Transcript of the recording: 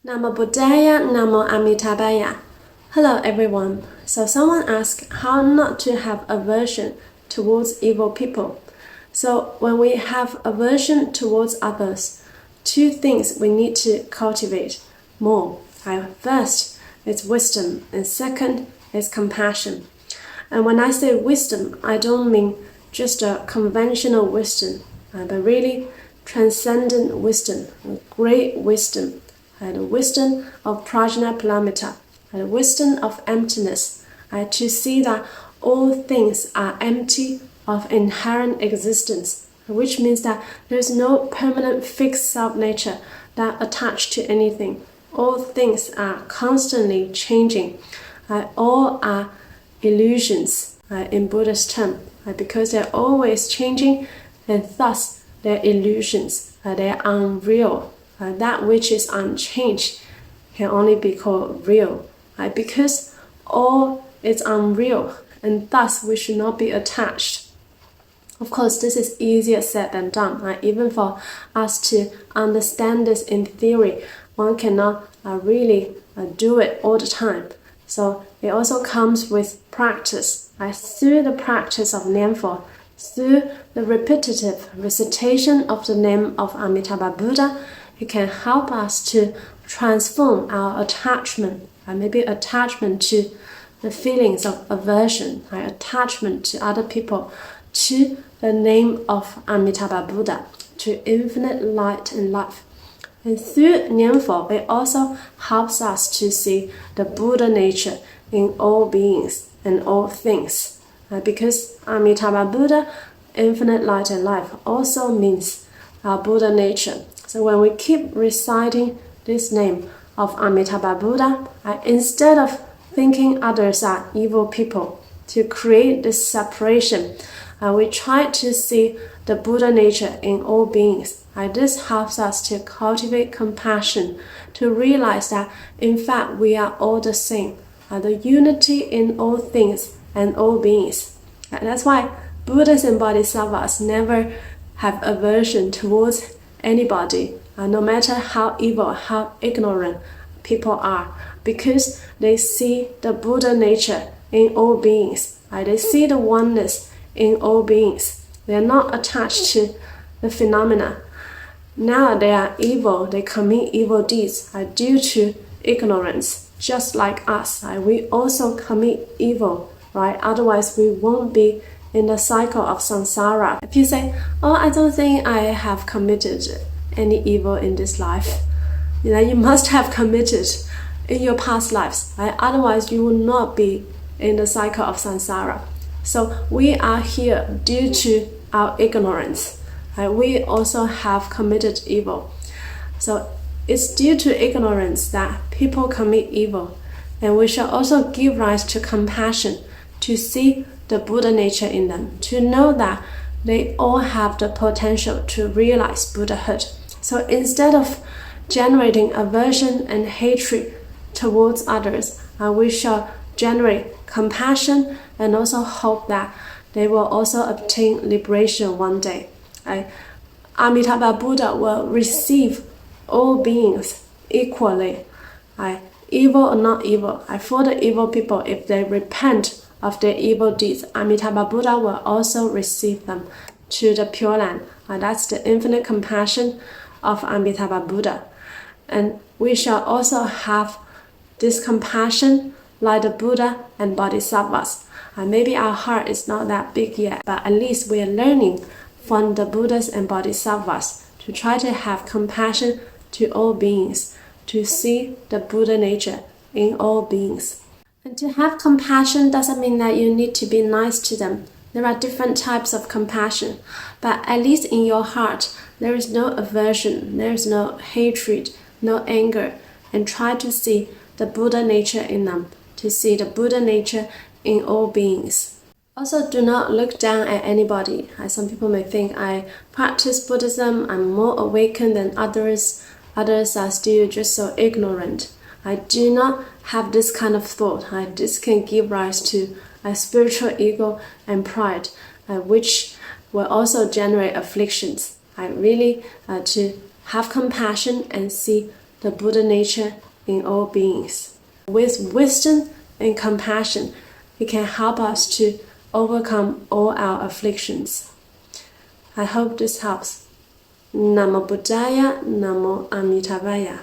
Namo Buddhaya, Namo Amitabha. Hello everyone. So someone asked how not to have aversion towards evil people. So when we have aversion towards others, two things we need to cultivate more. First is wisdom, and second is compassion. And when I say wisdom, I don't mean just a conventional wisdom, but really transcendent wisdom, great wisdom. The wisdom of prajna paramita, the wisdom of emptiness, to see that all things are empty of inherent existence, which means that there's no permanent fixed self-nature that attached to anything. All things are constantly changing. All are illusions in Buddha's term, because they're always changing, and thus they're illusions. They're unreal. That which is unchanged can only be called real, because all is unreal, and thus we should not be attached. Of course, this is easier said than done. Even for us to understand this in theory, one cannot really do it all the time. So it also comes with practice. Through the practice of Namfo, through the repetitive recitation of the name of Amitabha Buddha, it can help us to transform our attachment, maybe attachment to the feelings of aversion, attachment to other people, to the name of Amitabha Buddha, to infinite light and life. And through Namfo, it also helps us to see the Buddha nature in all beings and all things. Because Amitabha Buddha, infinite light and life, also means our Buddha nature. So when we keep reciting this name of Amitabha Buddha, instead of thinking others are evil people, to create this separation, we try to see the Buddha nature in all beings. This helps us to cultivate compassion, to realize that in fact we are all the same, the unity in all things and all beings. That's why Buddhas and Bodhisattvas never have aversion towards anybody, no matter how evil, how ignorant people are, because they see the Buddha nature in all beings. They see the oneness in all beings. They are not attached to the phenomena. Now they are evil, they commit evil deeds due to ignorance, just like us. We also commit evil, right? Otherwise we won't be in the cycle of samsara. If you say, oh, I don't think I have committed any evil in this life, you must have committed in your past lives, right? Otherwise you will not be in the cycle of samsara. So we are here due to our ignorance. We also have committed evil. So it's due to ignorance that people commit evil. And we shall also give rise to compassion, to see the Buddha nature in them, to know that they all have the potential to realize Buddhahood. So instead of generating aversion and hatred towards others, we shall generate compassion and also hope that they will also obtain liberation one day. Amitabha Buddha will receive all beings equally, evil or not evil. For the evil people, if they repent of their evil deeds, Amitabha Buddha will also receive them to the Pure Land. That's the infinite compassion of Amitabha Buddha. And we shall also have this compassion like the Buddha and Bodhisattvas. Maybe our heart is not that big yet, but at least we are learning from the Buddhas and Bodhisattvas to try to have compassion to all beings, to see the Buddha nature in all beings. And to have compassion doesn't mean that you need to be nice to them. There are different types of compassion, but at least in your heart, there is no aversion, there is no hatred, no anger, and try to see the Buddha nature in them, to see the Buddha nature in all beings. Also, do not look down at anybody. Some people may think I practice Buddhism, I'm more awakened than others. Others are still just so ignorant. I do not have this kind of thought. This can give rise to a spiritual ego and pride, which will also generate afflictions. To have compassion and see the Buddha nature in all beings. With wisdom and compassion, He can help us to overcome all our afflictions. I hope this helps. Namo Buddhaya, Namo Amitabha.